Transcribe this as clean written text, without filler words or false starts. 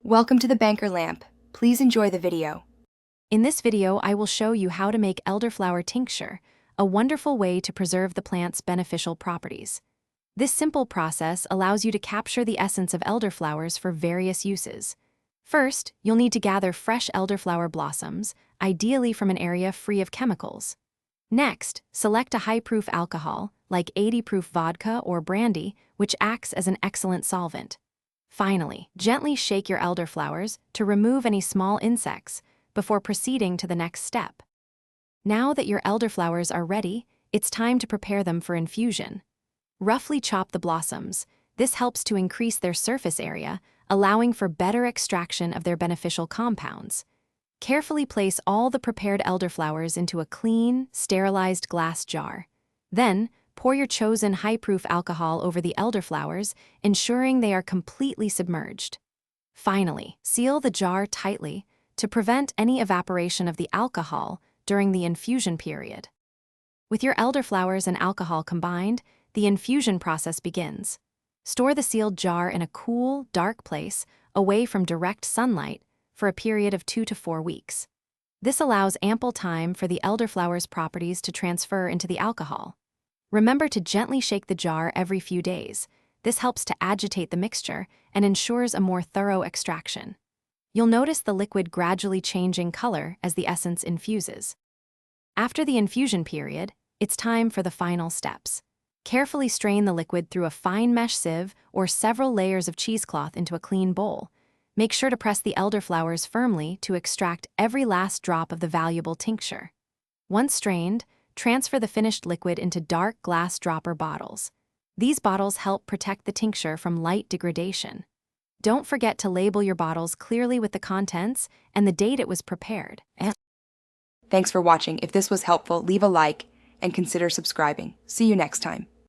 Welcome to the Banker Lamp. Please enjoy the video. In this video, I will show you how to make elderflower tincture, a wonderful way to preserve the plant's beneficial properties. This simple process allows you to capture the essence of elderflowers for various uses. First, you'll need to gather fresh elderflower blossoms, ideally from an area free of chemicals. Next, select a high-proof alcohol, like 80-proof vodka or brandy, which acts as an excellent solvent. Finally, gently shake your elderflowers to remove any small insects before proceeding to the next step. Now that your elderflowers are ready, it's time to prepare them for infusion. Roughly chop the blossoms. This helps to increase their surface area, allowing for better extraction of their beneficial compounds. Carefully place all the prepared elderflowers into a clean, sterilized glass jar. Then, pour your chosen high-proof alcohol over the elderflowers, ensuring they are completely submerged. Finally, seal the jar tightly to prevent any evaporation of the alcohol during the infusion period. With your elderflowers and alcohol combined, the infusion process begins. Store the sealed jar in a cool, dark place, away from direct sunlight, for a period of 2 to 4 weeks. This allows ample time for the elderflower's properties to transfer into the alcohol. Remember to gently shake the jar every few days. This helps to agitate the mixture and ensures a more thorough extraction. You'll notice the liquid gradually changing color as the essence infuses. After the infusion period, it's time for the final steps. Carefully strain the liquid through a fine mesh sieve or several layers of cheesecloth into a clean bowl. Make sure to press the elderflowers firmly to extract every last drop of the valuable tincture. Once strained, transfer the finished liquid into dark glass dropper bottles. These bottles help protect the tincture from light degradation. Don't forget to label your bottles clearly with the contents and the date it was prepared. Thanks for watching. If this was helpful, leave a like and consider subscribing. See you next time.